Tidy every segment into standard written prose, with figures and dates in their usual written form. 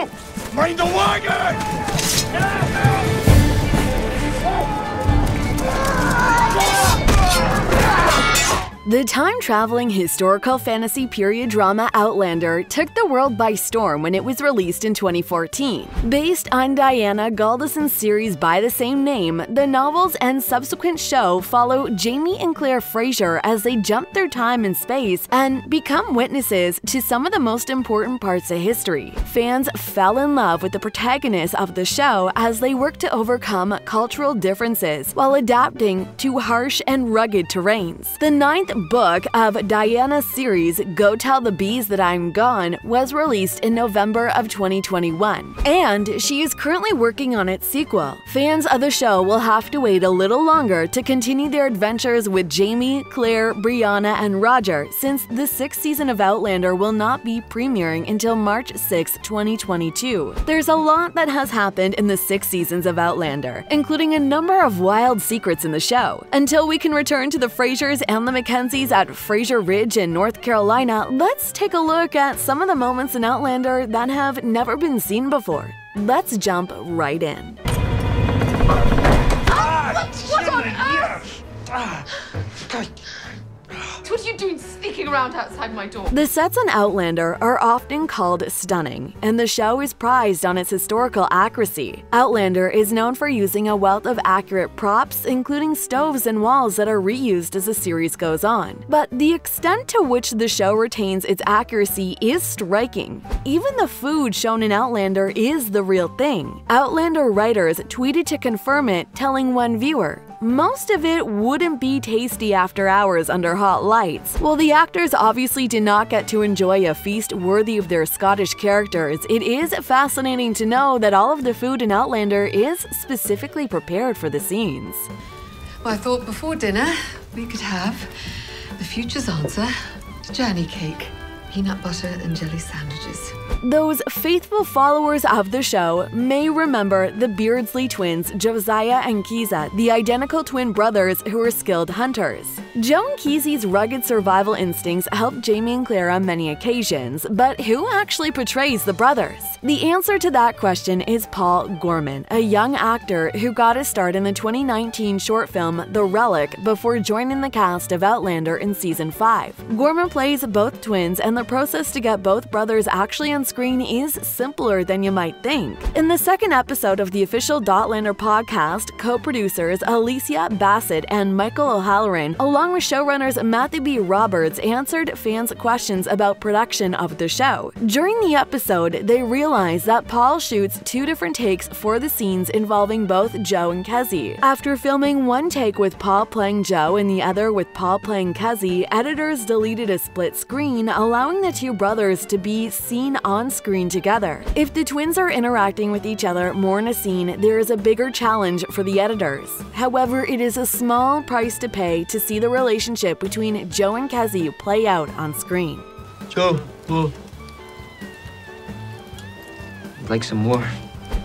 Oh, mind the wagon! The time-traveling historical fantasy period drama Outlander took the world by storm when it was released in 2014. Based on Diana Galdison's series by the same name, the novels and subsequent show follow Jamie and Claire Fraser as they jump through time and space and become witnesses to some of the most important parts of history. Fans fell in love with the protagonists of the show as they work to overcome cultural differences while adapting to harsh and rugged terrains. The ninth book of Diana's series, Go Tell the Bees That I'm Gone, was released in November of 2021, and she is currently working on its sequel. Fans of the show will have to wait a little longer to continue their adventures with Jamie, Claire, Brianna, and Roger, since the sixth season of Outlander will not be premiering until March 6, 2022. There's a lot that has happened in the 6 seasons of Outlander, including a number of wild secrets in the show. Until we can return to the Frasers and the Mackenzies at Fraser Ridge in North Carolina, let's take a look at some of the moments in Outlander that have never been seen before. Let's jump right in. What on earth? What are you doing sneaking around outside my door? The sets on Outlander are often called stunning, and the show is prized on its historical accuracy. Outlander is known for using a wealth of accurate props, including stoves and walls that are reused as the series goes on. But the extent to which the show retains its accuracy is striking. Even the food shown in Outlander is the real thing. Outlander writers tweeted to confirm it, telling one viewer, "Most of it wouldn't be tasty after hours under hot lights." While the actors obviously did not get to enjoy a feast worthy of their Scottish characters, it is fascinating to know that all of the food in Outlander is specifically prepared for the scenes. Well, I thought before dinner we could have the future's answer to journey cake, peanut butter and jelly sandwiches. Those faithful followers of the show may remember the Beardsley twins, Josiah and Kiza, the identical twin brothers who were skilled hunters. Joe and Kesey's rugged survival instincts helped Jamie and Claire on many occasions, but who actually portrays the brothers? The answer to that question is Paul Gorman, a young actor who got his start in the 2019 short film The Relic before joining the cast of Outlander in Season 5. Gorman plays both twins, and the process to get both brothers actually on screen is simpler than you might think. In the second episode of the official Outlander podcast, co-producers Alicia Bassett and Michael O'Halloran, along with showrunners Matthew B. Roberts, answered fans' questions about production of the show. During the episode, they realized that Paul shoots 2 different takes for the scenes involving both Joe and Kesey. After filming one take with Paul playing Joe and the other with Paul playing Kesey, editors deleted a split screen, allowing the 2 brothers to be seen on screen together. If the twins are interacting with each other more in a scene, there is a bigger challenge for the editors. However, it is a small price to pay to see the relationship between Joe and Kesey play out on screen. Joe, like some more?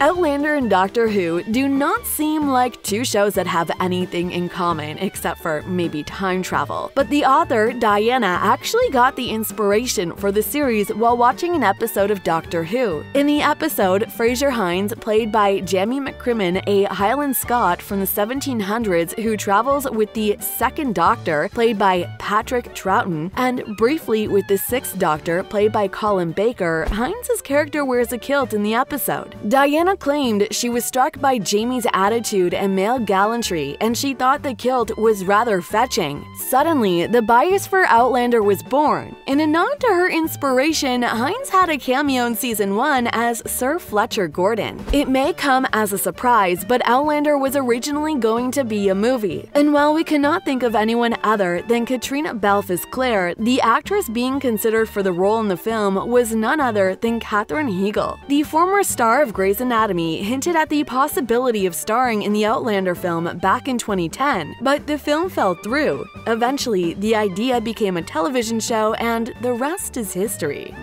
Outlander and Doctor Who do not seem like 2 shows that have anything in common except for maybe time travel. But the author, Diana, actually got the inspiration for the series while watching an episode of Doctor Who. In the episode, Fraser Hines, played by Jamie McCrimmon, a Highland Scot from the 1700s who travels with the Second Doctor, played by Patrick Troughton, and briefly with the Sixth Doctor, played by Colin Baker, Hines' character wears a kilt in the episode. Diana claimed she was struck by Jamie's attitude and male gallantry, and she thought the kilt was rather fetching. Suddenly, the bias for Outlander was born. In a nod to her inspiration, Hines had a cameo in Season 1 as Sir Fletcher Gordon. It may come as a surprise, but Outlander was originally going to be a movie. And while we cannot think of anyone other than Katrina Balfe as Claire, the actress being considered for the role in the film was none other than Katherine Heigl. The former star of Grey's Anatomy hinted at the possibility of starring in the Outlander film back in 2010, but the film fell through. Eventually, the idea became a television show, and the rest is history.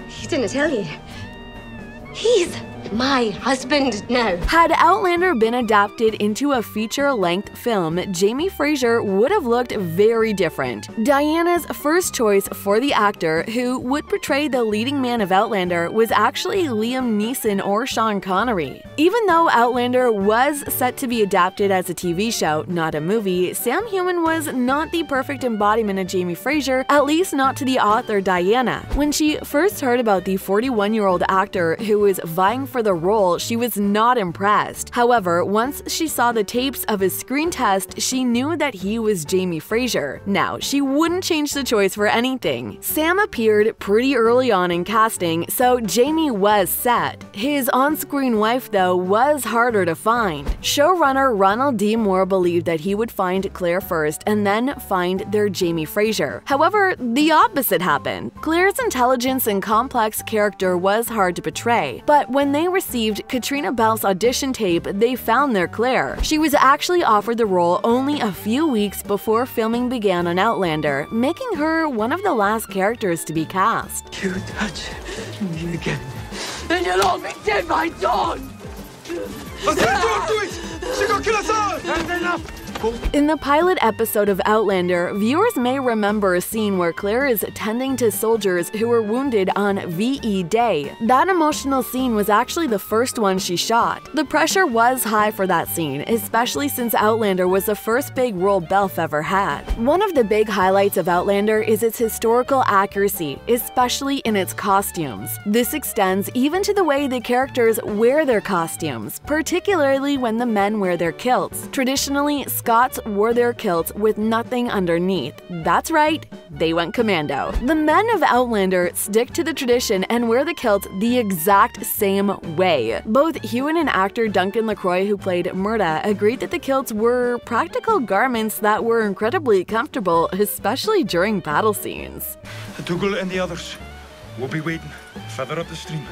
He didn't tell you. He's My husband, no. Had Outlander been adapted into a feature-length film, Jamie Fraser would have looked very different. Diana's first choice for the actor who would portray the leading man of Outlander was actually Liam Neeson or Sean Connery. Even though Outlander was set to be adapted as a TV show, not a movie, Sam Heughan was not the perfect embodiment of Jamie Fraser, at least not to the author Diana. When she first heard about the 41-year-old actor who was vying for the role, she was not impressed. However, once she saw the tapes of his screen test, she knew that he was Jamie Fraser. Now, she wouldn't change the choice for anything. Sam appeared pretty early on in casting, so Jamie was set. His on-screen wife, though, was harder to find. Showrunner Ronald D. Moore believed that he would find Claire first and then find their Jamie Fraser. However, the opposite happened. Claire's intelligence and complex character was hard to portray, but when they received Katrina Balfe's audition tape, they found their Claire. She was actually offered the role only a few weeks before filming began on Outlander, making her one of the last characters to be cast. You touch me again, and you'll all be dead, my dog! Let's do it! She gonna kill us all! That's enough! In the pilot episode of Outlander, viewers may remember a scene where Claire is tending to soldiers who were wounded on VE Day. That emotional scene was actually the first one she shot. The pressure was high for that scene, especially since Outlander was the first big role Belf ever had. One of the big highlights of Outlander is its historical accuracy, especially in its costumes. This extends even to the way the characters wear their costumes, particularly when the men wear their kilts. Traditionally, Scots wore their kilts with nothing underneath. That's right, they went commando. The men of Outlander stick to the tradition and wear the kilts the exact same way. Both Heughan and actor Duncan LaCroix, who played Murda, agreed that the kilts were practical garments that were incredibly comfortable, especially during battle scenes. Dougal and the others will be waiting further up the stream.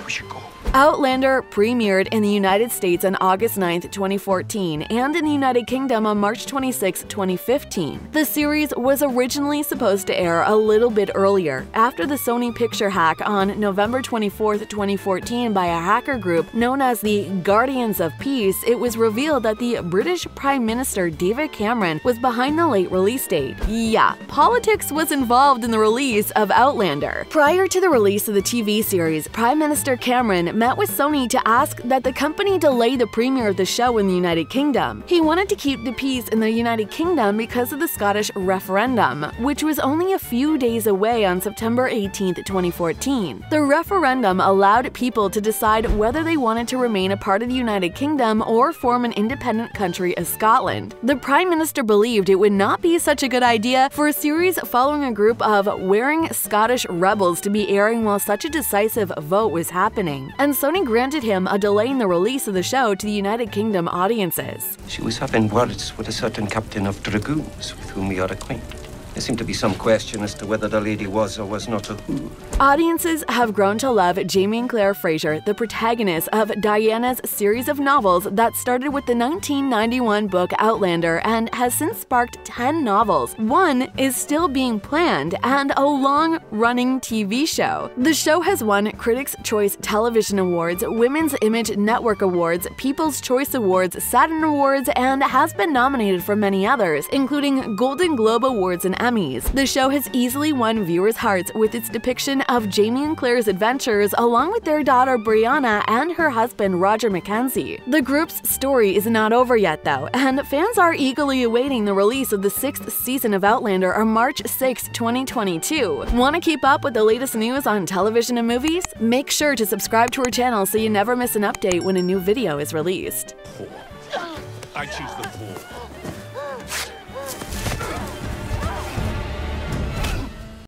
We should go. Outlander premiered in the United States on August 9, 2014, and in the United Kingdom on March 26, 2015. The series was originally supposed to air a little bit earlier. After the Sony Picture hack on November 24, 2014 by a hacker group known as the Guardians of Peace, it was revealed that the British Prime Minister David Cameron was behind the late release date. Yeah, politics was involved in the release of Outlander. Prior to the release of the TV series, Prime Minister Cameron met with Sony to ask that the company delay the premiere of the show in the United Kingdom. He wanted to keep the peace in the United Kingdom because of the Scottish referendum, which was only a few days away on September 18, 2014. The referendum allowed people to decide whether they wanted to remain a part of the United Kingdom or form an independent country as Scotland. The Prime Minister believed it would not be such a good idea for a series following a group of wearing Scottish rebels to be airing while such a decisive vote was happening, and Sony granted him a delay in the release of the show to the United Kingdom audiences. She was having words with a certain captain of dragoons with whom we are acquainted. There seemed to be some question as to whether the lady was or was not a who. Audiences have grown to love Jamie and Claire Fraser, the protagonists of Diana's series of novels that started with the 1991 book Outlander and has since sparked 10 novels. One is still being planned, and a long-running TV show. The show has won Critics' Choice Television Awards, Women's Image Network Awards, People's Choice Awards, Saturn Awards, and has been nominated for many others, including Golden Globe Awards and Emmys. The show has easily won viewers' hearts with its depiction of Jamie and Claire's adventures along with their daughter Brianna and her husband Roger Mackenzie. The group's story is not over yet though, and fans are eagerly awaiting the release of the 6th season of Outlander on March 6, 2022. Want to keep up with the latest news on television and movies? Make sure to subscribe to our channel so you never miss an update when a new video is released. I choose the poor.